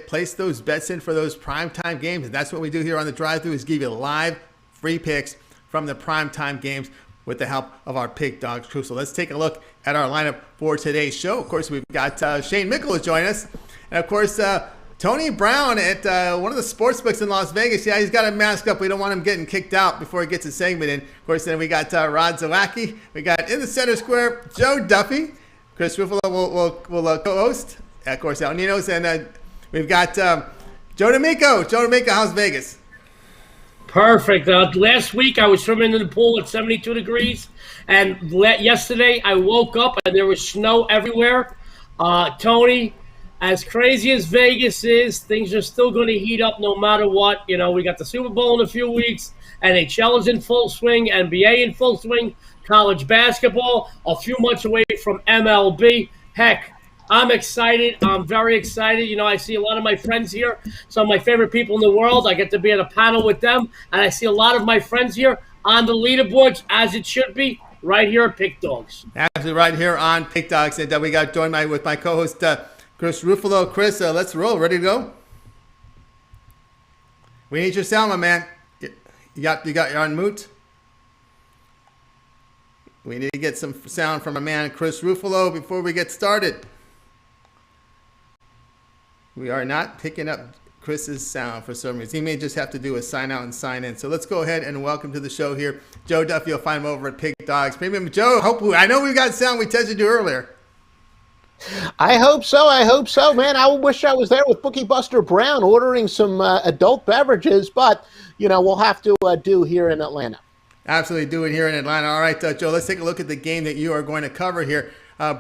place those bets in for those primetime games. And that's what we do here on the drive-thru, is give you live free picks from the primetime games with the help of our Pick Dawgz crew. So let's take a look at our lineup for today's show. Of course, we've got Shane Mickle to join us. And of course, Tony Brown at one of the sports books in Las Vegas. Yeah, he's got a mask up. We don't want him getting kicked out before he gets his segment in. Of course, then we got Rod Zawacki. We got in the center square, Joe Duffy. Chris Ruffolo will co-host. Of course, Ninos. And we've got Joe D'Amico. Joe D'Amico, how's Vegas? Perfect. Last week I was swimming in the pool at 72 degrees. And yesterday I woke up and there was snow everywhere. Tony, as crazy as Vegas is, things are still going to heat up no matter what. You know, we got the Super Bowl in a few weeks. NHL is in full swing. NBA in full swing. College basketball, a few months away from MLB. Heck, I'm excited. I'm very excited. You know, I see a lot of my friends here, some of my favorite people in the world. I get to be at a panel with them, and I see a lot of my friends here on the leaderboards, as it should be, right here at Pick Dawgz. Actually, right here on Pick Dawgz. And we got joined with my co-host, Chris Ruffolo. Chris, let's roll. Ready to go? We need your sound, my man. You're on mute. We need to get some sound from my man, Chris Ruffolo, before we get started. We are not picking up Chris's sound for some reason. He may just have to do a sign out and sign in. So let's go ahead and welcome to the show here, Joe Duffy. You'll find him over at Pick Dawgz Premium. Joe, I know we've got sound we tested you earlier. I hope so, man. I wish I was there with Bookie Buster Brown ordering some adult beverages, but, you know, we'll have to do here in Atlanta. Absolutely do it here in Atlanta. All right, Joe, let's take a look at the game that you are going to cover here.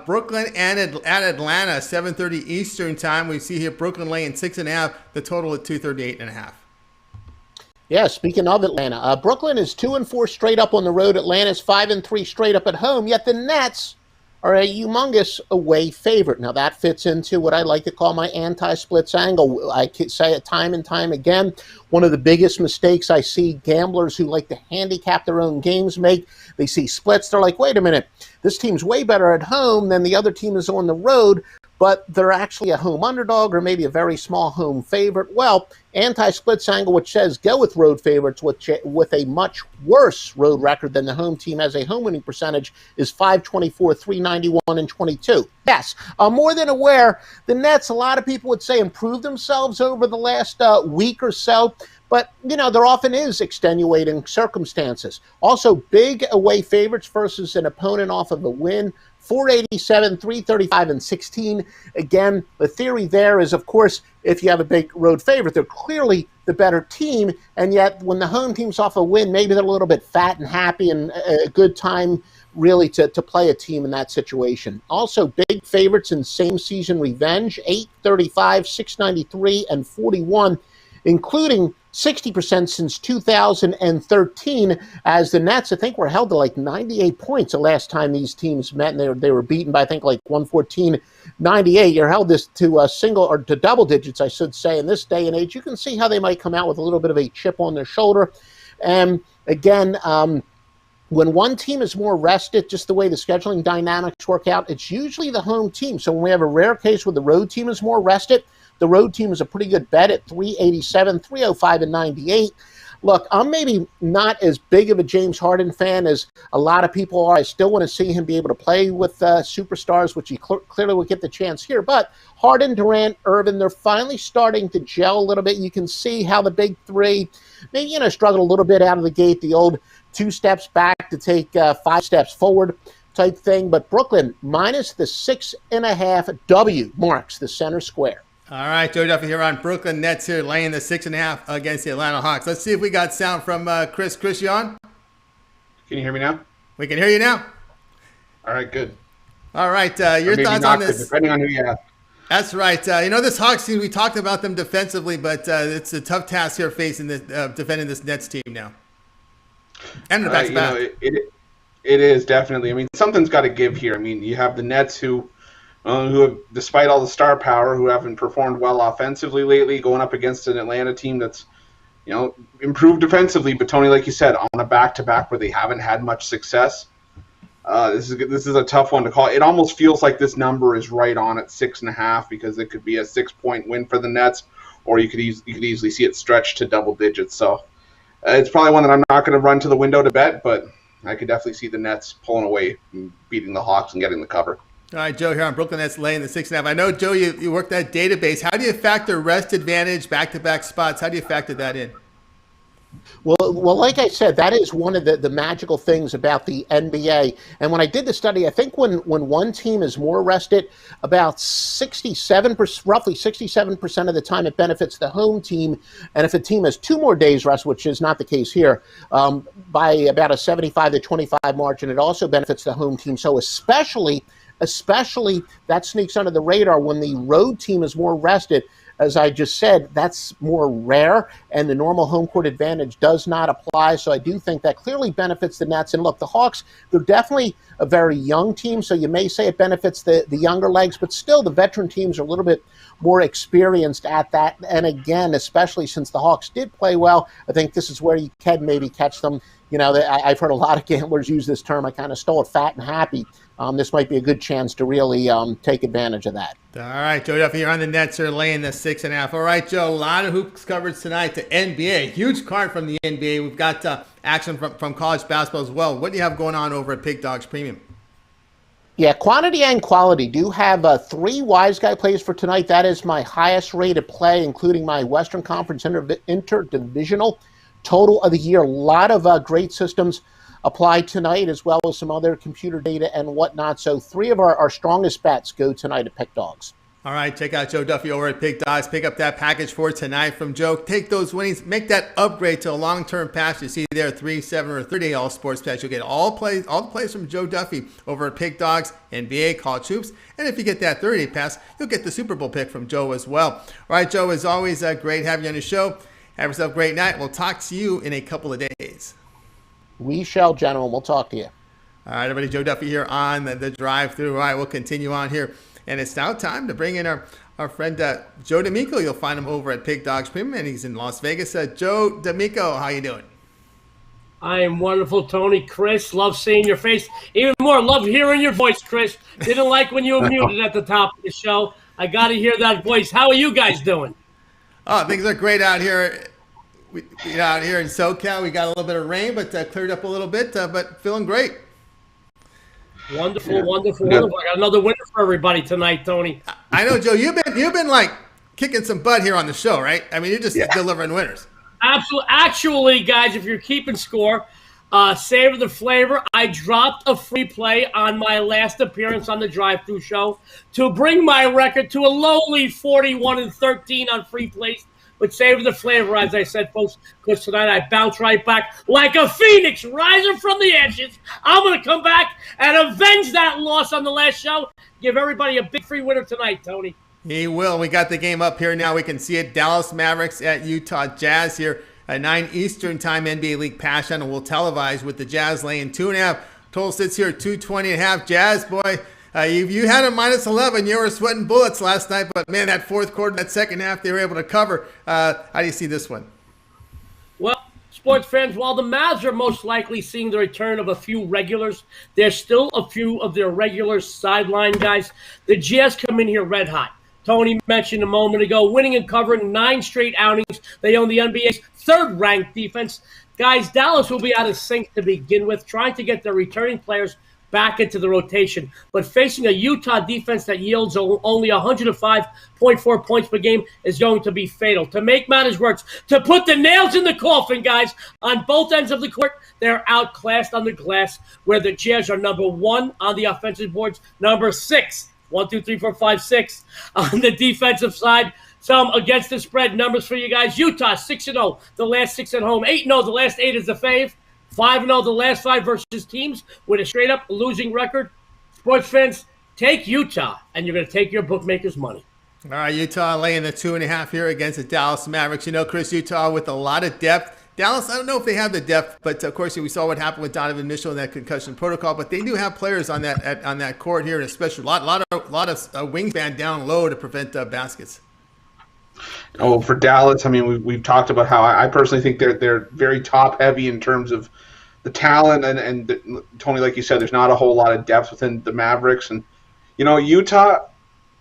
Brooklyn at Atlanta, 7:30 Eastern time. We see here Brooklyn laying 6.5, the total at 238.5. Yeah, speaking of Atlanta, Brooklyn is 2-4 straight up on the road. Atlanta's 5-3 straight up at home, yet the Nets are a humongous away favorite. Now, that fits into what I like to call my anti-splits angle. I say it time and time again. One of the biggest mistakes I see gamblers who like to handicap their own games make, they see splits. They're like, wait a minute, this team's way better at home than the other team is on the road, but they're actually a home underdog or maybe a very small home favorite. Well, anti-splits angle, which says go with road favorites with a much worse road record than the home team has a home winning percentage, is 524, 391, and 22. Yes, I'm more than aware the Nets, a lot of people would say, improved themselves over the last week or so. But, you know, there often is extenuating circumstances. Also, big away favorites versus an opponent off of a win. 487, 335, and 16. Again, the theory there is, of course, if you have a big road favorite, they're clearly the better team. And yet, when the home team's off a win, maybe they're a little bit fat and happy and a good time really to play a team in that situation. Also, big favorites in same season revenge, 835, 693, and 41, including 60% since 2013, as the Nets, I think, were held to like 98 points the last time these teams met, and they were beaten by, I think, like 114-98. You're held this to single or to double digits, I should say, in this day and age. You can see how they might come out with a little bit of a chip on their shoulder. And again, when one team is more rested, just the way the scheduling dynamics work out, it's usually the home team. So when we have a rare case where the road team is more rested, the road team is a pretty good bet at 387, 305, and 98. Look, I'm maybe not as big of a James Harden fan as a lot of people are. I still want to see him be able to play with superstars, which he clearly will get the chance here. But Harden, Durant, Irvin, they're finally starting to gel a little bit. You can see how the big three, maybe, you know, struggled a little bit out of the gate, the old 2 steps back to take 5 steps forward type thing. But Brooklyn, minus the 6.5 W marks the center square. All right, Joe Duffy here on Brooklyn Nets here, laying the 6.5 against the Atlanta Hawks. Let's see if we got sound from Chris. Chris, you on? Can you hear me now? We can hear you now. All right, good. All right, your thoughts on this? Depending on who you ask. That's right. You know, this Hawks team, we talked about them defensively, but it's a tough task here facing this, defending this Nets team now. And the back-to-back. It is definitely. I mean, something's got to give here. I mean, you have the Nets who have, despite all the star power, who haven't performed well offensively lately, going up against an Atlanta team that's, you know, improved defensively. But Tony, like you said, on a back-to-back where they haven't had much success. This is a tough one to call. It almost feels like this number is right on at 6.5 because it could be a 6-point win for the Nets, or you could easily see it stretch to double digits. So it's probably one that I'm not going to run to the window to bet, but I could definitely see the Nets pulling away, and beating the Hawks, and getting the cover. All right, Joe, here on Brooklyn Nets laying the 6.5. I know, Joe, you work that database. How do you factor rest advantage, back-to-back spots? How do you factor that in? Well, like I said, that is one of the magical things about the NBA. And when I did the study, I think when one team is more rested, about 67%, roughly 67% of the time, it benefits the home team. And if a team has 2 more days rest, which is not the case here, by about a 75 to 25 margin, it also benefits the home team. So especially that sneaks under the radar when the road team is more rested. As I just said, that's more rare, and the normal home court advantage does not apply. So I do think that clearly benefits the Nets. And look, the Hawks, they're definitely a very young team, so you may say it benefits the younger legs, but still the veteran teams are a little bit more experienced at that. And again, especially since the Hawks did play well, I think this is where you can maybe catch them. You know, I've heard a lot of gamblers use this term. I kind of stole it, fat and happy. This might be a good chance to really take advantage of that. All right, Joe Duffy, you're on the Nets. You're laying the 6.5. All right, Joe, a lot of hoops coverage tonight. The NBA, huge card from the NBA. We've got action from college basketball as well. What do you have going on over at Big Dawgz Premium? Yeah, quantity and quality. Do have 3 wise guy plays for tonight. That is my highest rated play, including my Western Conference interdivisional total of the year. A lot of great systems applied tonight, as well as some other computer data and whatnot. So 3 of our strongest bets go tonight at Pick Dawgz. All right, check out Joe Duffy over at Pick Dawgz. Pick up that package for tonight from Joe. Take those winnings, make that upgrade to a long-term pass. You see there, 3, 7, or 30-day all sports pass. You'll get all the plays from Joe Duffy over at Pick Dawgz, NBA, college hoops. And if you get that 30-day pass, you'll get the Super Bowl pick from Joe as well. All right, Joe, as always, great having you on the show. Have yourself a great night. We'll talk to you in a couple of days. We shall, gentlemen. We'll talk to you. All right, everybody. Joe Duffy here on the drive-thru. All right, we'll continue on here. And it's now time to bring in our friend Joe D'Amico. You'll find him over at Big Dawgz Premium, and he's in Las Vegas. Joe D'Amico, how you doing? I am wonderful, Tony. Chris, love seeing your face. Even more, love hearing your voice, Chris. Didn't like when you were muted at the top of the show. I got to hear that voice. How are you guys doing? Oh, things are great out here. Out here in SoCal, we got a little bit of rain, but cleared up a little bit, but feeling great. Wonderful. I got another winner for everybody tonight, Tony. I know, Joe. You've been like kicking some butt here on the show, right? I mean, you're just delivering winners. Absolutely. Actually, guys, if you're keeping score, savor the flavor. I dropped a free play on my last appearance on the drive-thru show to bring my record to a lowly 41-13 on free plays. But savor the flavor, as I said, folks, because tonight I bounce right back like a phoenix rising from the ashes. I'm going to come back and avenge that loss on the last show. Give everybody a big free winner tonight, Tony. He will. We got the game up here now. We can see it. Dallas Mavericks at Utah Jazz here at 9 Eastern time. NBA League Pass Channel will televise with the Jazz laying 2.5. Total sits here at 220.5. Jazz, boy. You had a minus 11. You were sweating bullets last night, but man, that fourth quarter, that second half, they were able to cover. How do you see this one? Well, sports fans, while the Mavs are most likely seeing the return of a few regulars, there's still a few of their regulars sideline guys. The Jazz come in here red hot. Tony mentioned a moment ago, winning and covering 9 straight outings. They own the NBA's 3rd-ranked defense. Guys, Dallas will be out of sync to begin with, trying to get their returning players back into the rotation. But facing a Utah defense that yields only 105.4 points per game is going to be fatal. To make matters worse, to put the nails in the coffin, guys, on both ends of the court, they're outclassed on the glass, where the Jazz are number 1 on the offensive boards, number 6. 1, 2, 3, 4, 5, 6 on the defensive side. Some against the spread numbers for you guys. Utah 6-0, the last 6 at home. 8-0, the last 8 is the fave. 5-0 the last 5 versus teams with a straight-up losing record. Sports fans, take Utah, and you're going to take your bookmakers' money. All right, Utah laying the 2.5 here against the Dallas Mavericks. You know, Chris, Utah with a lot of depth. Dallas, I don't know if they have the depth, but of course we saw what happened with Donovan Mitchell in that concussion protocol. But they do have players on that court here, and especially a lot of wingspan down low to prevent baskets. Oh, for Dallas, I mean, we've talked about how I personally think they're very top heavy in terms of the talent Tony, like you said, there's not a whole lot of depth within the Mavericks. And, Utah,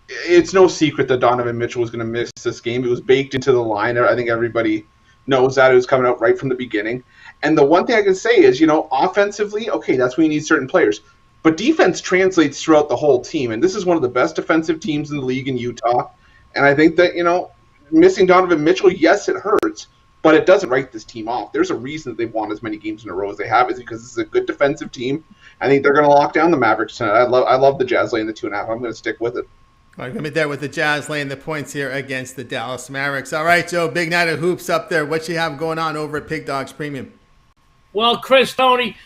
it's no secret that Donovan Mitchell was going to miss this game. It was baked into the line. I think everybody knows that. It was coming out right from the beginning. And the one thing I can say is, offensively, okay, that's when you need certain players. But defense translates throughout the whole team. And this is one of the best defensive teams in the league in Utah. And I think that, missing Donovan Mitchell, yes, it hurts. But it doesn't write this team off. There's a reason that they've won as many games in a row as they have, is because this is a good defensive team. I think they're going to lock down the Mavericks tonight. I love the Jazz laying the 2.5. I'm going to stick with it. I'm going to be there with the Jazz laying the points here against the Dallas Mavericks. All right, Joe, big night of hoops up there. What you have going on over at Pig Dawgz Premium? Well, Tony,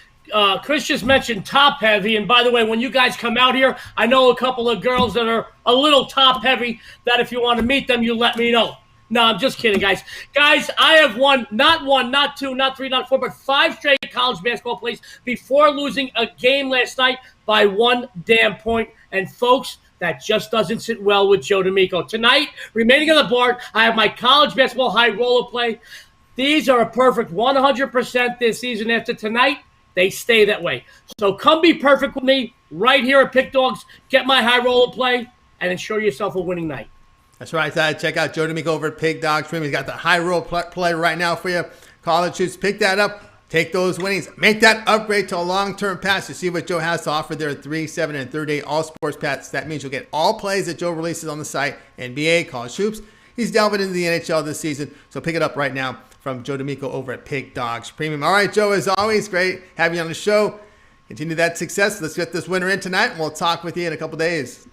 Chris just mentioned top heavy. And by the way, when you guys come out here, I know a couple of girls that are a little top heavy that if you want to meet them, you let me know. No, I'm just kidding, guys. Guys, I have won not 1, not 2, not 3, not 4, but 5 straight college basketball plays before losing a game last night by 1 damn point. And folks, that just doesn't sit well with Joe D'Amico. Tonight, remaining on the board, I have my college basketball high roller play. These are a perfect 100% this season. After tonight, they stay that way. So come be perfect with me right here at Pick Dawgz. Get my high roller play and ensure yourself a winning night. That's right. Check out Joe D'Amico over at Pig Dawgz Premium. He's got the high roll play right now for you. College shoots, pick that up. Take those winnings. Make that upgrade to a long-term pass. You see what Joe has to offer there. 3, 7, and 30-day all-sports pass. That means you'll get all plays that Joe releases on the site. NBA, college hoops. He's delving into the NHL this season. So pick it up right now from Joe D'Amico over at Pig Dawgz Premium. All right, Joe, as always, great having you on the show. Continue that success. Let's get this winner in tonight, and we'll talk with you in a couple days.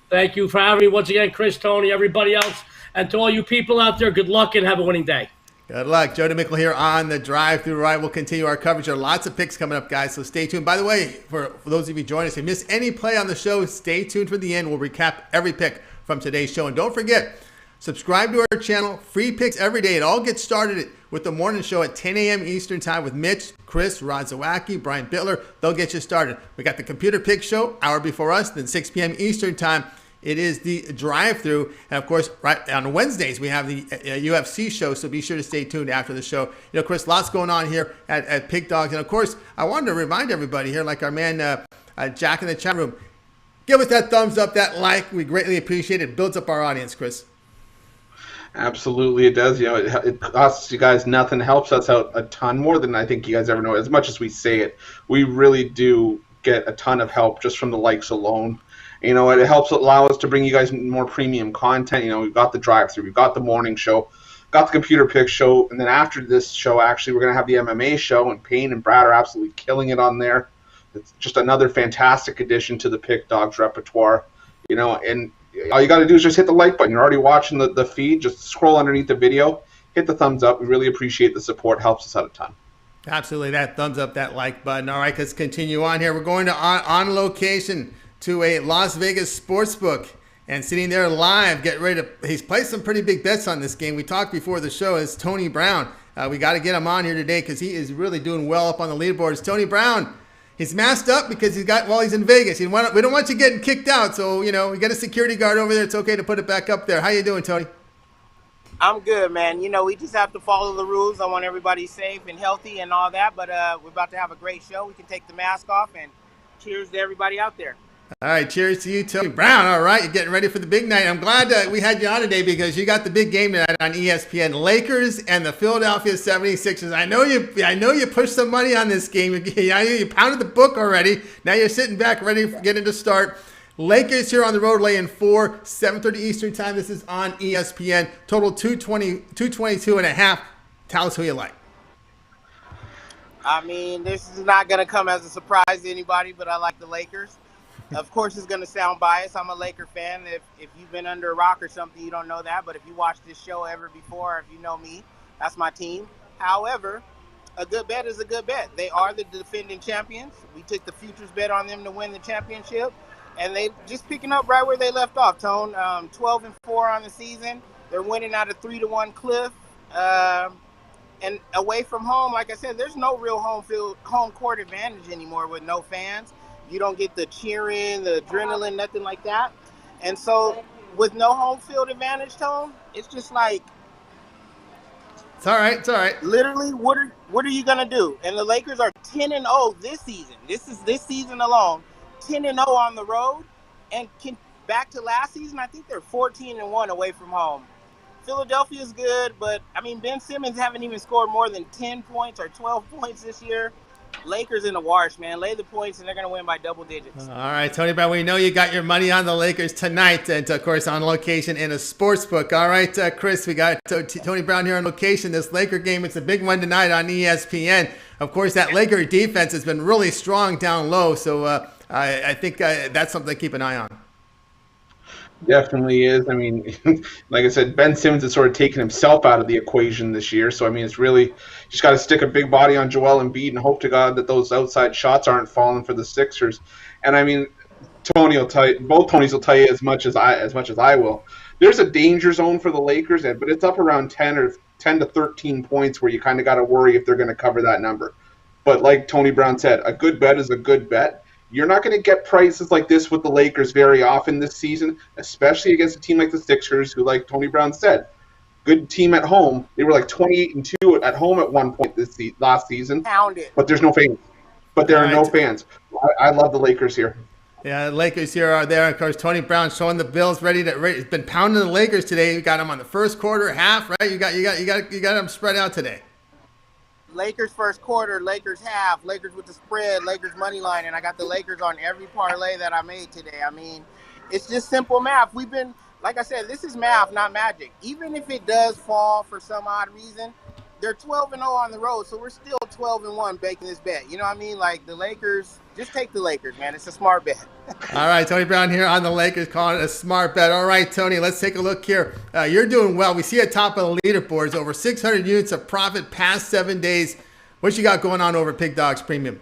Thank you for having me once again, Chris, Tony, everybody else. And to all you people out there, good luck and have a winning day. Good luck. Joe D'Amico here on the drive-through ride. We'll continue our coverage. There are lots of picks coming up, guys, so stay tuned. By the way, for those of you joining us, if you miss any play on the show, stay tuned for the end. We'll recap every pick from today's show. And don't forget, subscribe to our channel. Free picks every day. It all gets started with the morning show at 10 a.m. Eastern Time with Mitch, Chris, Rod Zawacki, Brian Bittler. They'll get you started. We got the Computer Pick Show, hour before us, then 6 p.m. Eastern Time. It is the drive-through. And, of course, right on Wednesdays, we have the UFC show, so be sure to stay tuned after the show. Chris, lots going on here at Pig Dawgz. And, of course, I wanted to remind everybody here, like our man Jack in the chat room, give us that thumbs up, that like. We greatly appreciate it. It builds up our audience, Chris. Absolutely, it does. It costs you guys nothing. It helps us out a ton, more than I think you guys ever know. As much as we say it, we really do get a ton of help just from the likes alone. It helps allow us to bring you guys more premium content. We've got the drive-through, we've got the morning show, got the Computer Pick Show, and then after this show, actually, we're going to have the MMA show, and Payne and Brad are absolutely killing it on there. It's just another fantastic addition to the Pick Dawgz repertoire. And all you got to do is just hit the like button. You're already watching the feed. Just scroll underneath the video, hit the thumbs up. We really appreciate the support. Helps us out a ton. Absolutely. That thumbs up, that like button. All right, let's continue on here. We're going to on location to a Las Vegas sportsbook and sitting there live, get ready to. He's placed some pretty big bets on this game. We talked before the show. Is Tony Brown. We got to get him on here today because he is really doing well up on the leaderboards. Tony Brown, he's masked up because he's in Vegas. We don't want you getting kicked out, so we got a security guard over there. It's okay to put it back up there. How you doing, Tony? I'm good, man. We just have to follow the rules. I want everybody safe and healthy and all that, but we're about to have a great show. We can take the mask off, and cheers to everybody out there. All right, cheers to you, Tony Brown. All right, you're getting ready for the big night. I'm glad that we had you on today because you got the big game tonight on ESPN. Lakers and the Philadelphia 76ers. I know you pushed some money on this game. You pounded the book already. Now you're sitting back ready for getting to start. Lakers here on the road laying 4, 7:30 Eastern Time. This is on ESPN. Total 222 and a half. Tell us who you like. This is not going to come as a surprise to anybody, but I like the Lakers. Of course, it's going to sound biased. I'm a Laker fan. If you've been under a rock or something, you don't know that. But if you watched this show ever before, if you know me, that's my team. However, a good bet is a good bet. They are the defending champions. We took the futures bet on them to win the championship. And they just picking up right where they left off, Tone. 12-4 on the season. They're winning at a 3-1 cliff. And away from home, like I said, there's no real home court advantage anymore with no fans. You don't get the cheering, the adrenaline, nothing like that. And so with no home field advantage, Tone, it's just like It's all right. It's all right. Literally, what are you gonna do? And the Lakers are 10-0 this season. This season alone, 10-0 on the road, and back to last season. I think they're 14-1 away from home. Philadelphia is good, but I mean Ben Simmons haven't even scored more than 10 points or 12 points this year. Lakers in the wash, man. Lay the points, and they're going to win by double digits. All right, Tony Brown, we know you got your money on the Lakers tonight, and, of course, on location in a sports book. All right, Chris, we got Tony Brown here on location. This Laker game, it's a big one tonight on ESPN. Of course, that Laker defense has been really strong down low, so I think that's something to keep an eye on. Definitely is. I mean, like I said, Ben Simmons has sort of taken himself out of the equation this year. So, I mean, it's really just got to stick a big body on Joel Embiid and hope to God that those outside shots aren't falling for the Sixers. And, I mean, Tony will tell you, both Tonys will tell you as much as I will. There's a danger zone for the Lakers, but it's up around 10 to 13 points where you kind of got to worry if they're going to cover that number. But like Tony Brown said, a good bet is a good bet. You're not going to get prices like this with the Lakers very often this season, especially against a team like the Sixers, who, like Tony Brown said, good team at home. They were like 28-2 at home at one point last season. Pounded. But there's no fans. But there are no fans. I love the Lakers here. Yeah, the Lakers here are there. Of course, Tony Brown showing the Bills ready. He's been pounding the Lakers today. You got them on the first quarter, half, right? You got them spread out today. Lakers first quarter, Lakers half, Lakers with the spread, Lakers money line, and I got the Lakers on every parlay that I made today. I mean, it's just simple math. We've been, like I said, this is math, not magic. Even if it does fall for some odd reason, they're 12-0 on the road, so we're still 12-1 baking this bet. You know what I mean? Like the Lakers, just take the Lakers, man. It's a smart bet. All right, Tony Brown here on the Lakers calling it a smart bet. All right, Tony, let's take a look here. You're doing well. We see at top of the leaderboards over 600 units of profit past 7 days. What you got going on over Pig Dawgz Premium?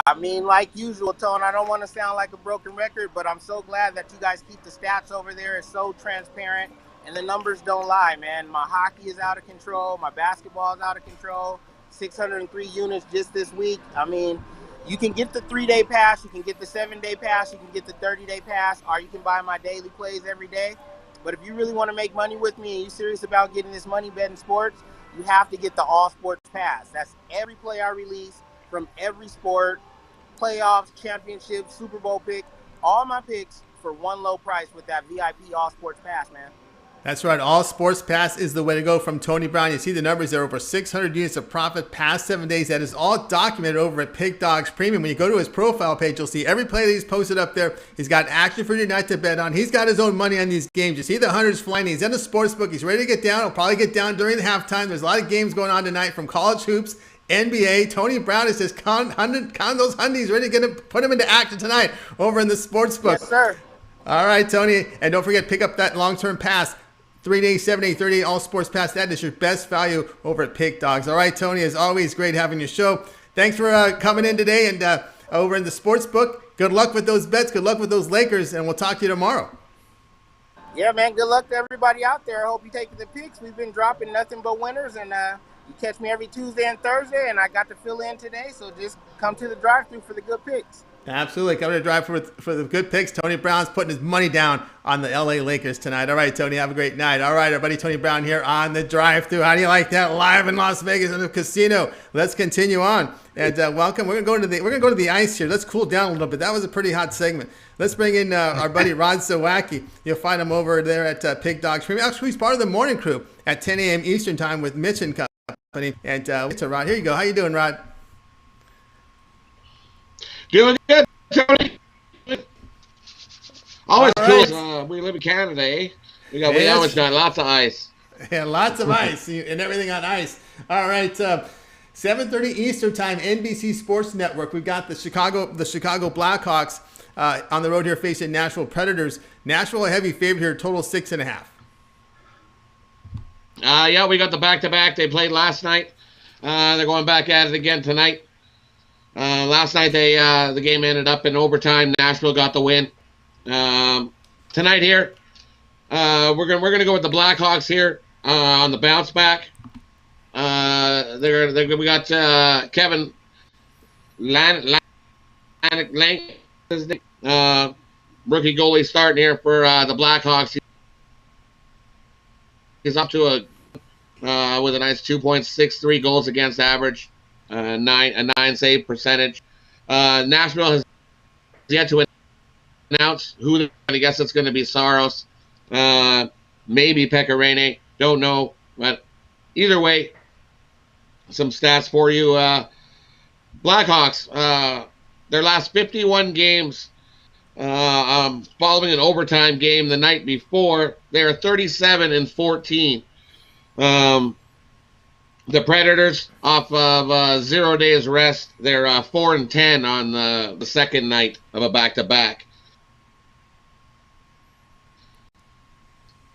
I mean, like usual, Tone, I don't want to sound like a broken record, but I'm so glad that you guys keep the stats over there. It's so transparent. And the numbers don't lie, man. My hockey is out of control. My basketball is out of control. 603 units just this week. I mean, you can get the 3-day pass. You can get the 7-day pass. You can get the 30-day pass. Or you can buy my daily plays every day. But if you really want to make money with me and you're serious about getting this money betting sports, you have to get the All Sports Pass. That's every play I release from every sport, playoffs, championships, Super Bowl pick, all my picks for one low price with that VIP All Sports Pass, man. That's right. All Sports Pass is the way to go from Tony Brown. You see the numbers there, over 600 units of profit past 7 days. That is all documented over at Pig Dawgz Premium. When you go to his profile page, you'll see every play that he's posted up there. He's got action for your night to bet on. He's got his own money on these games. You see the hunters flying. He's in the sports book. He's ready to get down. He'll probably get down during the halftime. There's a lot of games going on tonight from college hoops, NBA. Tony Brown is just count those hundies, ready to put him into action tonight over in the sports book. Yes, sir. All right, Tony. And don't forget, pick up that long-term pass. 3-day, 7-day, 30-day All Sports Pass. That is your best value over at Pig Dawgz. All right, Tony, as always, great having your show. Thanks for coming in today and over in the sports book. Good luck with those bets. Good luck with those Lakers, and we'll talk to you tomorrow. Yeah, man, good luck to everybody out there. I hope you're taking the picks. We've been dropping nothing but winners, and you catch me every Tuesday and Thursday, and I got to fill in today, so just come to the drive-thru for the good picks. Absolutely. Coming to drive for the good picks. Tony Brown's putting his money down on the LA Lakers tonight. All right, Tony, have a great night. All right, everybody, Tony Brown here on the drive-thru. How do you like that? Live in Las Vegas in the casino. Let's continue on. And welcome. We're gonna go to the ice here. Let's cool down a little bit. That was a pretty hot segment. Let's bring in our buddy Rod Sawacki. You'll find him over there at Pig Dawgz Premium. Actually, he's part of the morning crew at 10 a.m. Eastern time with Mitch and company. And Rod, here you go. How you doing, Rod? Doing good, Tony. Always right. cool. We live in Canada, eh? We always got lots of ice. Yeah, lots of ice and everything on ice. All right, 7:30 Eastern time, NBC Sports Network. We've got the Chicago Blackhawks on the road here facing Nashville Predators. Nashville a heavy favorite here, total 6.5. Yeah, we got the back-to-back. They played last night. They're going back at it again tonight. Last night the game ended up in overtime. Nashville got the win. Tonight here, we're gonna go with the Blackhawks here on the bounce back. We got Kevin Lang, rookie goalie starting here for the Blackhawks. He's up to with a nice 2.63 goals against average, a 9 save percentage. Nashville has yet to announce who. I guess it's going to be Saros, maybe Pecorine. Don't know, but either way, some stats for you. Blackhawks, their last 51 games, following an overtime game the night before, they are 37-14. The Predators, off of 0 days rest, they're 4-10 on the second night of a back-to-back.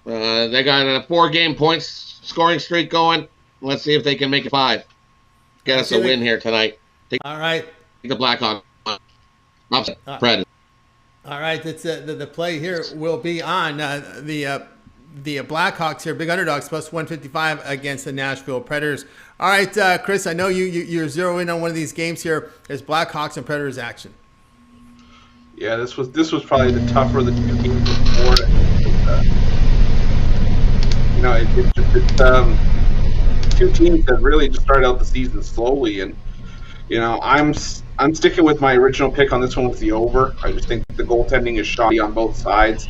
They got a 4-game points scoring streak going. Let's see if they can make it 5. Get us a win here tonight. All right. Take the Blackhawks. Predators. All right. That's the play here will be on the Blackhawks here, big underdogs, plus 155 against the Nashville Predators. All right, Chris, I know you're zeroing in on one of these games here. Is Blackhawks and Predators action? Yeah, this was probably the tougher of the two games before. It's two teams that really just started out the season slowly, and I'm sticking with my original pick on this one with the over. I just think the goaltending is shoddy on both sides.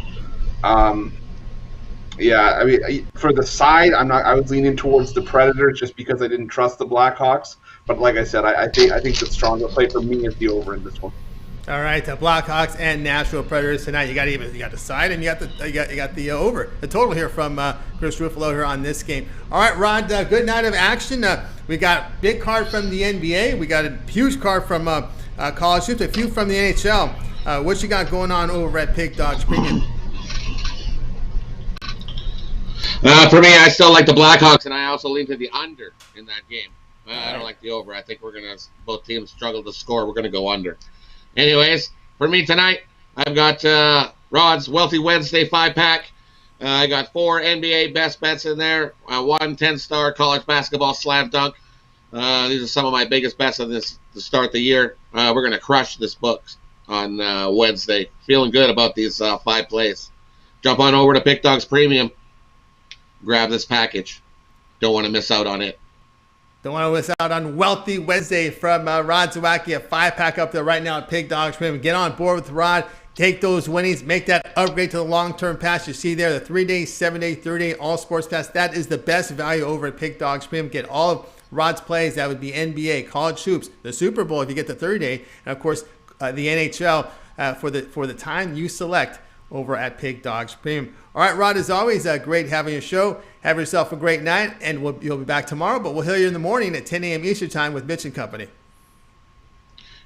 Yeah, I mean, for the side, I was leaning towards the Predators just because I didn't trust the Blackhawks. But like I said, I think the stronger play for me is the over in this one. All right, the Blackhawks and Nashville Predators tonight. You got the side and you got the over. The total here from Chris Ruffolo here on this game. All right, Rod. Good night of action. We got big card from the NBA. We got a huge card from college hoops. A few from the NHL. What you got going on over at Pig Dawgz Premium? For me, I still like the Blackhawks, and I also lean to the under in that game. I don't like the over. I think both teams struggle to score. We're going to go under. Anyways, for me tonight, I've got Rod's Wealthy Wednesday 5-pack. I got 4 NBA best bets in there, 1 10-star college basketball slam dunk. These are some of my biggest bets on this to start the year. We're going to crush this book on Wednesday. Feeling good about these 5 plays. Jump on over to Pick Dawgz Premium. Grab this package. Don't want to miss out on it. Don't want to miss out on Wealthy Wednesday from Rod Zawacki, a 5-pack up there right now at Pig Dawgz Premium. Get on board with Rod. Take those winnings. Make that upgrade to the long-term pass. You see there, the 3-day, 7-day, 30-day all sports pass. That is the best value over at Pig Dawgz Premium. Get all of Rod's plays. That would be NBA, college hoops, the Super Bowl if you get the 30-day, and of course the NHL for the time you select over at Pig Dawgz Premium. All right, Rod, as always, great having your show. Have yourself a great night, and you'll be back tomorrow, but we'll hear you in the morning at 10 a.m. Eastern Time with Mitch and Company.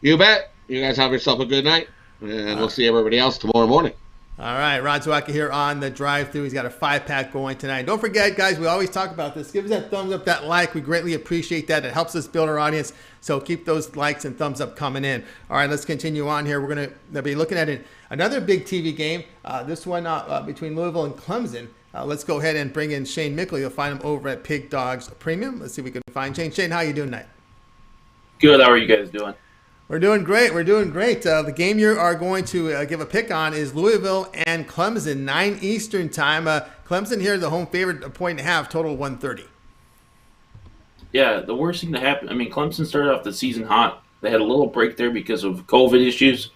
You bet. You guys have yourself a good night, and we'll see everybody else tomorrow morning. All right, Rod Zawacki here on the drive-thru. He's got a 5-pack going tonight. Don't forget, guys, we always talk about this. Give us that thumbs up, that like. We greatly appreciate that. It helps us build our audience, so keep those likes and thumbs up coming in. All right, let's continue on here. We're going to be looking at another big TV game, this one between Louisville and Clemson. Let's go ahead and bring in Shane Mickle. You'll find him over at Pig Dawgz Premium. Let's see if we can find Shane. Shane, how you doing tonight? Good. How are you guys doing? We're doing great. The game you are going to give a pick on is Louisville and Clemson, 9 Eastern time. Clemson here, the home favorite, 1.5, total 130. Yeah, the worst thing to happen. I mean, Clemson started off the season hot. They had a little break there because of COVID issues.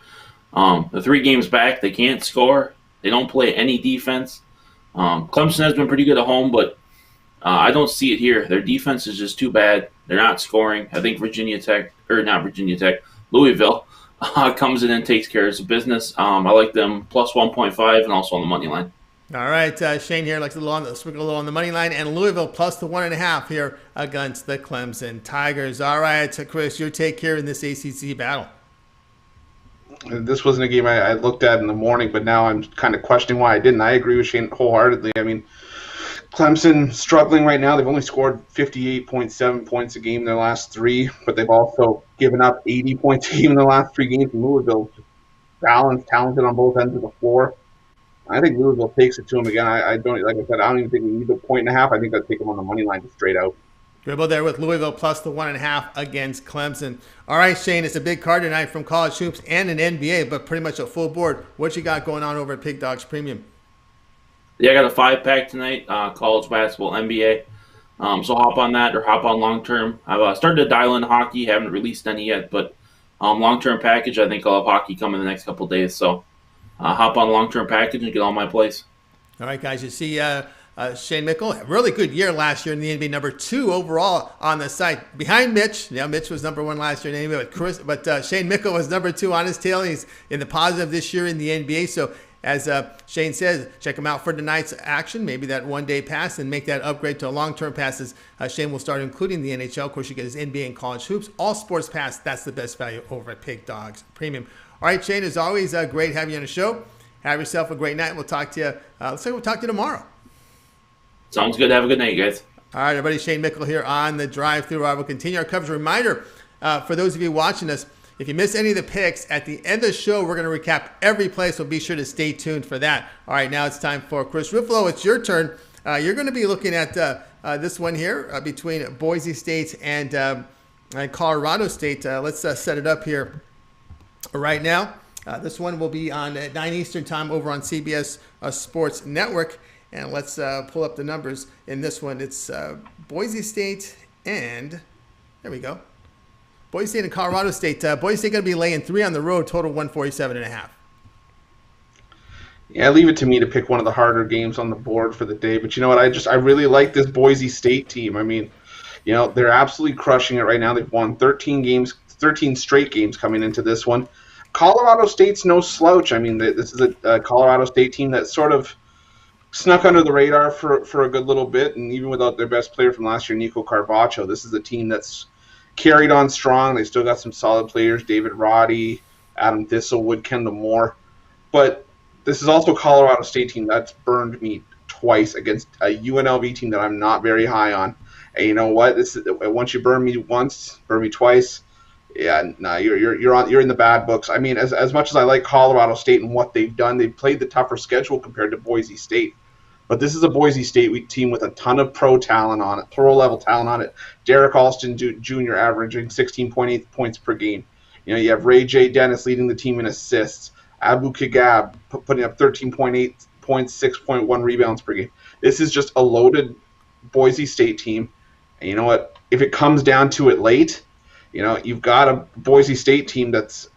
The 3 games back, they can't score. They don't play any defense. Clemson has been pretty good at home, but I don't see it here. Their defense is just too bad. They're not scoring. I think Louisville comes in and takes care of his business. I like them plus 1.5 and also on the money line. All right, Shane here likes a little on the money line, and Louisville plus the 1.5 here against the Clemson Tigers. All right, Chris, your take here in this ACC battle. This wasn't a game I looked at in the morning, but now I'm kind of questioning why I didn't. I agree with Shane wholeheartedly. I mean, Clemson struggling right now. They've only scored 58.7 points a game in their last 3, but they've also given up 80 points a game in the last 3 games. And Louisville balanced, talented on both ends of the floor. I think Louisville takes it to them again. I don't, like I said, I don't even think we need the 1.5. I think I'd take them on the money line straight out. Dribble there with Louisville plus the 1.5 against Clemson. All right, Shane, it's a big card tonight from college hoops and an NBA, but pretty much a full board. What you got going on over at Pig Dawgz Premium? Yeah, I got a 5-pack tonight, college basketball, NBA. So hop on that or hop on long term. I've started to dial in hockey. Haven't released any yet, but long term package. I think I'll have hockey come in the next couple of days. So hop on long term package and get all my plays. All right, guys. You see Shane Mickle, a really good year last year in the NBA, number 2 overall on the site, behind Mitch. Yeah, Mitch was number 1 last year in the NBA, but Shane Mickle was number 2 on his tail. He's in the positive this year in the NBA. So as Shane says, check him out for tonight's action. Maybe that one-day pass and make that upgrade to a long-term passes. Shane will start including the NHL. Of course, you get his NBA and college hoops. All sports pass, that's the best value over at Pig Dawgz Premium. All right, Shane, as always, great having you on the show. Have yourself a great night. We'll talk to you. Looks like we'll talk to you tomorrow. Sounds good. Have a good night, guys. All right, everybody. Shane Mickle here on the drive-thru. We'll continue our coverage. Reminder for those of you watching us, if you miss any of the picks, at the end of the show, we're going to recap every play, so be sure to stay tuned for that. All right, now it's time for Chris Ruffolo. It's your turn. You're going to be looking at this one here between Boise State and Colorado State. Let's set it up here right now. This one will be on 9 Eastern time over on CBS Sports Network. And let's pull up the numbers in this one. It's Boise State and, there we go, Boise State and Colorado State. Boise State going to be laying 3 on the road, total 147.5. Yeah, leave it to me to pick one of the harder games on the board for the day. But you know what? I really like this Boise State team. I mean, you know, they're absolutely crushing it right now. They've won 13 straight games coming into this one. Colorado State's no slouch. I mean, this is a Colorado State team that sort of snuck under the radar for a good little bit, and even without their best player from last year, Nico Carvacho, this is a team that's carried on strong. They still got some solid players, David Roddy, Adam Thistlewood, Kendall Moore. But this is also a Colorado State team that's burned me twice against a UNLV team that I'm not very high on. And you know what? Once you burn me once, burn me twice. Yeah, no, you're in the bad books. I mean, as much as I like Colorado State and what they've done, they've played the tougher schedule compared to Boise State. But this is a Boise State team with a ton of pro talent on it, pro-level talent on it. Derek Alston Jr. averaging 16.8 points per game. You know, you have Ray J. Dennis leading the team in assists. Abu Kagab putting up 13.8 points, 6.1 rebounds per game. This is just a loaded Boise State team. And you know what? If it comes down to it late, you know, you've got a Boise State team that's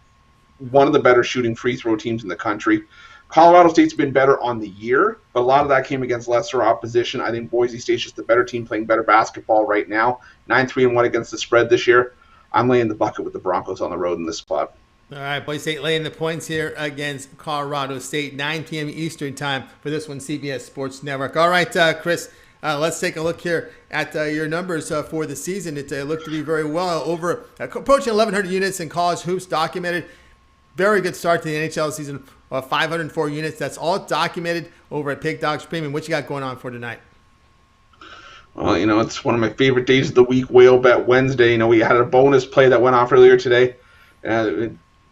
one of the better shooting free throw teams in the country. Colorado State's been better on the year, but a lot of that came against lesser opposition. I think Boise State's just the better team playing better basketball right now. 9-3-1 against the spread this year. I'm laying the bucket with the Broncos on the road in this spot. All right, Boise State laying the points here against Colorado State, 9 p.m. Eastern time for this one, CBS Sports Network. All right, Chris, let's take a look here at your numbers for the season. It looked to be very well, over approaching 1,100 units in college hoops documented. Very good start to the NHL season, 504 units. That's all documented over at Pig Dawgz Premium. What you got going on for tonight? Well, you know, it's one of my favorite days of the week, Whale Bet Wednesday. You know, we had a bonus play that went off earlier today.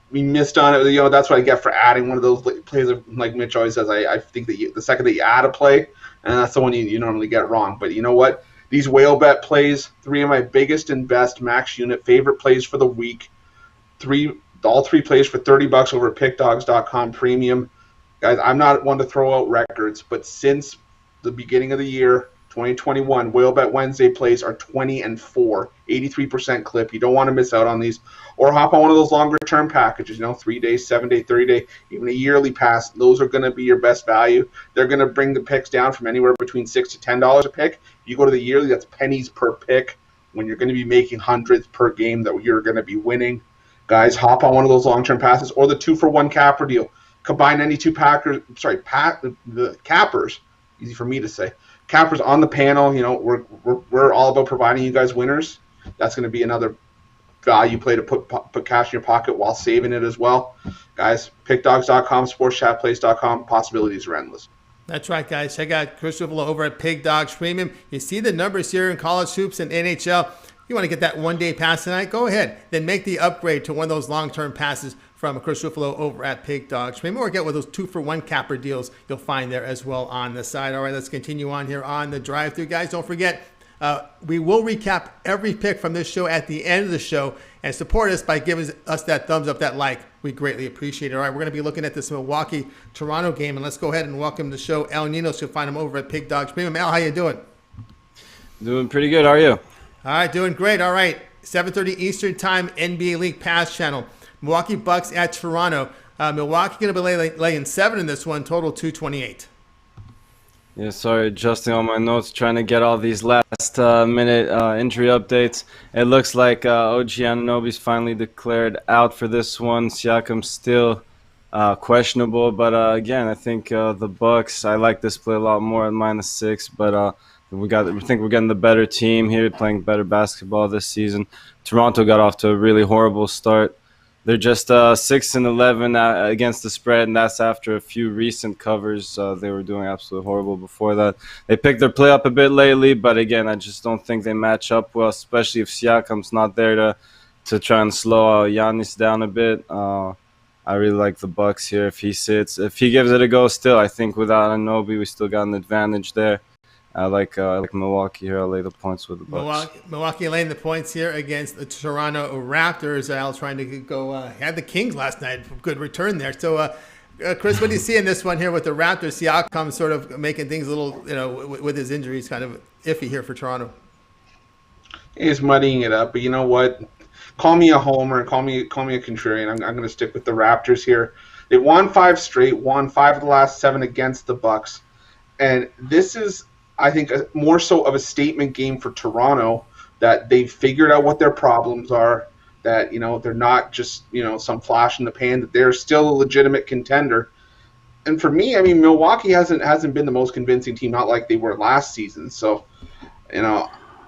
We missed on it. You know, that's what I get for adding one of those plays. Like Mitch always says, I think that the second that you add a play, and that's the one you normally get wrong. But you know what? These Whale Bet plays, 3 of my biggest and best max unit favorite plays for the week. All 3 plays for $30 over at pickdawgz.com premium. Guys, I'm not one to throw out records, but since the beginning of the year, 2021, Whale Bet Wednesday plays are 20-4, 83% clip. You don't want to miss out on these. Or hop on one of those longer-term packages, you know, 3-day, 7-day, 30-day, even a yearly pass. Those are going to be your best value. They're going to bring the picks down from anywhere between $6 to $10 a pick. If you go to the yearly, that's pennies per pick when you're going to be making hundreds per game that you're going to be winning. Guys, hop on one of those long-term passes or the 2-for-1 capper deal. Combine any two the cappers, easy for me to say, cappers on the panel. You know, we're all about providing you guys winners. That's going to be another value play to put cash in your pocket while saving it as well. Guys, pickdawgz.com, sportschatplace.com. Possibilities are endless. That's right, guys. Check out Chris Ruffolo over at Pig Dawgz Premium. You see the numbers here in college hoops and NHL. You want to get that one-day pass tonight? Go ahead. Then make the upgrade to one of those long-term passes from Chris Ruffolo over at Pig Dawgz Premium, or get one of those 2-for-1 capper deals you'll find there as well on the side. All right, let's continue on here on the drive-thru. Guys, don't forget, we will recap every pick from this show at the end of the show, and support us by giving us that thumbs up, that like. We greatly appreciate it. All right, we're going to be looking at this Milwaukee-Toronto game, and let's go ahead and welcome to the show El Ninos. You'll find him over at Pig Dawgz Premium. El, how you doing? Doing pretty good. How are you? All right, doing great. All right, 7:30 Eastern Time, NBA League Pass Channel. Milwaukee Bucks at Toronto. Milwaukee going to be laying 7 in this one, total 228. Yeah, sorry, adjusting all my notes, trying to get all these last-minute injury updates. It looks like OG Anunoby's finally declared out for this one. Siakam's still questionable, but again, I think the Bucks. I like this play a lot more at -6, but we think we're getting the better team here, playing better basketball this season. Toronto got off to a really horrible start. They're just 6-11 against the spread, and that's after a few recent covers. They were doing absolutely horrible before that. They picked their play up a bit lately, but again, I just don't think they match up well, especially if Siakam's not there to try and slow Giannis down a bit. I really like the Bucks here. If he gives it a go still, I think without Anunoby, we still got an advantage there. I like Milwaukee here. I'll lay the points with the Bucks. Milwaukee laying the points here against the Toronto Raptors. Al trying to go had the Kings last night. Good return there. So, Chris, what do you see in this one here with the Raptors? Siakam sort of making things a little, with his injuries, kind of iffy here for Toronto. He's muddying it up, but you know what? Call me a homer, call me a contrarian. I'm going to stick with the Raptors here. They won 5 straight, won 5 of the last 7 against the Bucks, and this is, I think, more so of a statement game for Toronto, that they've figured out what their problems are, that, they're not just, some flash in the pan, that they're still a legitimate contender. And for me, I mean, Milwaukee hasn't been the most convincing team, not like they were last season. So,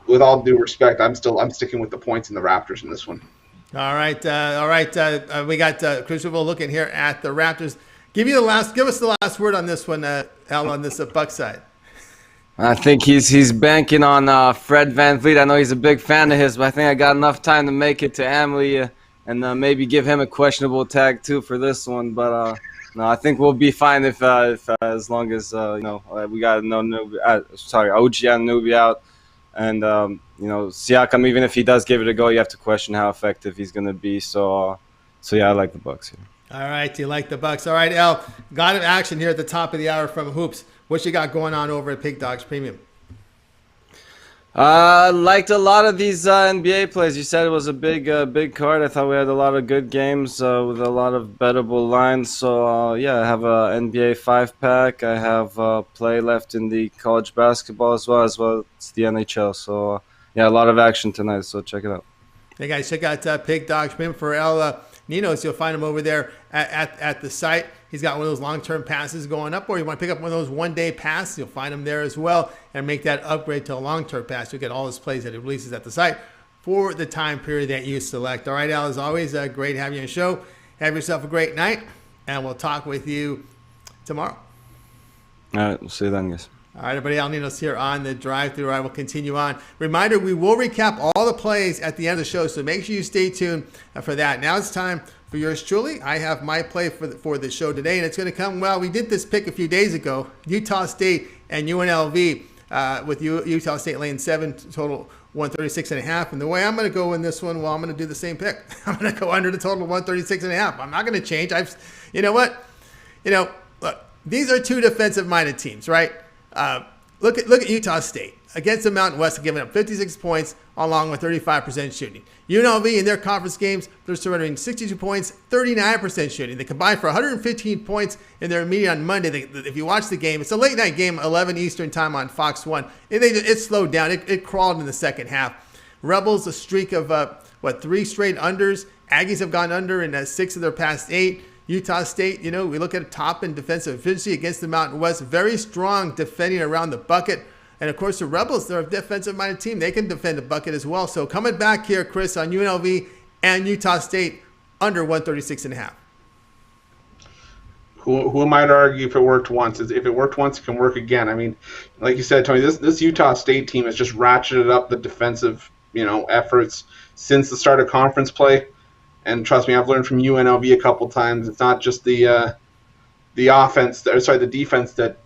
with all due respect, I'm sticking with the points in the Raptors in this one. All right. We got Chris Ruffolo looking here at the Raptors. Give us the last word on this one, Al, on this Bucks side. I think he's banking on Fred VanVleet. I know he's a big fan of his, but I think I got enough time to make it to Amalie and maybe give him a questionable tag too for this one. But no, I think we'll be fine if as long as we got OG Anunoby out, and Siakam. Even if he does give it a go, you have to question how effective he's going to be. So yeah, I like the Bucks here. All right, you like the Bucks. All right, Al, got an action here at the top of the hour from Hoops. What you got going on over at Pig Dawgz Premium? Liked a lot of these NBA plays. You said it was a big card. I thought we had a lot of good games with a lot of bettable lines. So yeah, I have a NBA 5-pack. I have play left in the college basketball as well as the NHL. So yeah, a lot of action tonight. So check it out. Hey guys, check out Pig Dawgz Premium for El Ninos. You'll find him over there at the site. He's got one of those long-term passes going up, or you want to pick up one of those one-day passes, you'll find him there as well, and make that upgrade to a long-term pass. You'll get all his plays that he releases at the site for the time period that you select. All right, Al, as always, great having you on the show. Have yourself a great night, and we'll talk with you tomorrow. All right, we'll see you then, guys. All right, everybody, Al Ninos here on the drive-thru. I will continue on. Reminder, we will recap all the plays at the end of the show, so make sure you stay tuned for that. Now it's time for yours truly. I have my play for the show today, and it's going to come, well, we did this pick a few days ago, Utah State and UNLV, with Utah State laying 7, total 136.5. And the way I'm going to go in this one, well, I'm going to do the same pick. I'm going to go under the total 136.5. I'm not going to change. You know what? Look, these are two defensive-minded teams, right? Look at Utah State against the Mountain West, giving up 56 points along with 35% shooting. UNLV in their conference games, they're surrendering 62 points, 39% shooting. They combined for 115 points in their meeting on Monday. If you watch the game, it's a late night game, 11 Eastern time on Fox 1. It slowed down. It crawled in the second half. Rebels, a streak of 3 straight unders. Aggies have gone under in 6 of their past 8. Utah State, we look at top in defensive efficiency against the Mountain West. Very strong defending around the bucket. And, of course, the Rebels, they're a defensive-minded team. They can defend the bucket as well. So coming back here, Chris, on UNLV and Utah State under 136.5. Who am I to argue if it worked once? If it worked once, it can work again. I mean, like you said, Tony, this Utah State team has just ratcheted up the defensive, efforts since the start of conference play. And trust me, I've learned from UNLV a couple times. It's not just the defense that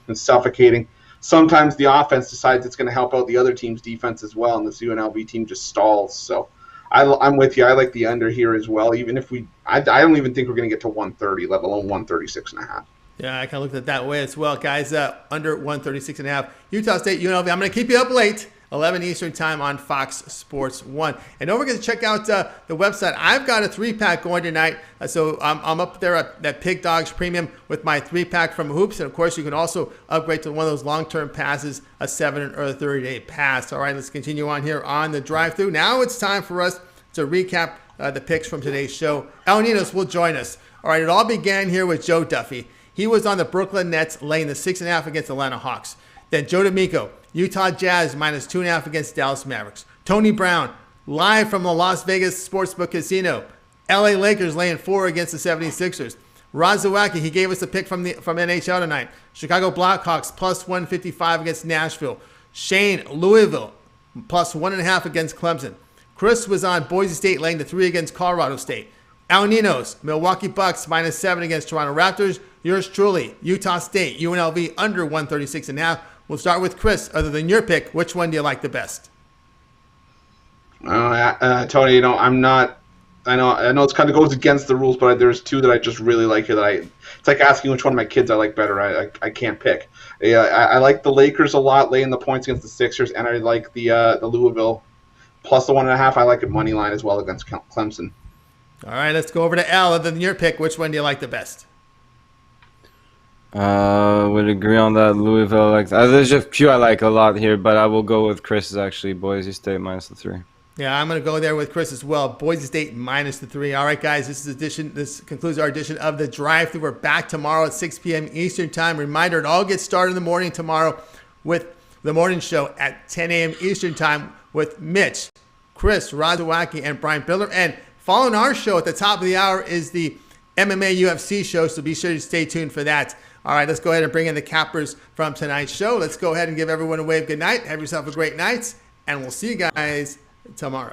is suffocating. Sometimes the offense decides it's going to help out the other team's defense as well, and this UNLV team just stalls. So I'm with you. I like the under here as well. Even if I don't even think we're going to get to 130, let alone 136.5. Yeah, I kind of looked at it that way as well, guys. Under 136.5. Utah State, UNLV. I'm going to keep you up late. 11 Eastern time on Fox Sports 1. And don't forget to check out the website. I've got a 3-pack going tonight. So I'm up there at Pig Dawgz Premium with my 3-pack from Hoops. And, of course, you can also upgrade to one of those long-term passes, a 7 or a 30-day pass. All right, let's continue on here on the drive-thru. Now it's time for us to recap the picks from today's show. Ninos will join us. All right, it all began here with Joe Duffy. He was on the Brooklyn Nets laying the 6.5 against Atlanta Hawks. Then Joe D'Amico, Utah Jazz minus 2.5 against Dallas Mavericks. Tony Brown, live from the Las Vegas Sportsbook Casino. LA Lakers laying 4 against the 76ers. Razawaki, he gave us a pick from NHL tonight. Chicago Blackhawks plus 155 against Nashville. Shane, Louisville plus 1.5 against Clemson. Chris was on Boise State laying the 3 against Colorado State. Al Ninos, Milwaukee Bucks minus 7 against Toronto Raptors. Yours truly, Utah State, UNLV under 136.5. We'll start with Chris. Other than your pick, which one do you like the best? Tony, I'm not. I know it's kind of goes against the rules, but there's 2 that I just really like here. It's like asking which one of my kids I like better. I can't pick. Yeah, I like the Lakers a lot, laying the points against the Sixers, and I like the Louisville plus the 1.5. I like a money line as well against Clemson. All right, let's go over to Al. Other than your pick, which one do you like the best? Would agree on that. Louisville, there's just a few I like a lot here, but I will go with Chris's actually. Boise State minus the 3. Yeah, I'm going to go there with Chris as well. Boise State minus the 3. All right, guys, this concludes our edition of the Drive-Thru. We're back tomorrow at 6 p.m. Eastern Time. Reminder, it all gets started in the morning tomorrow with the morning show at 10 a.m. Eastern Time with Mitch, Chris, Razawaki, and Brian Biller. And following our show at the top of the hour is the MMA UFC show, so be sure to stay tuned for that. All right, let's go ahead and bring in the cappers from tonight's show. Let's go ahead and give everyone a wave good night. Have yourself a great night, and we'll see you guys tomorrow.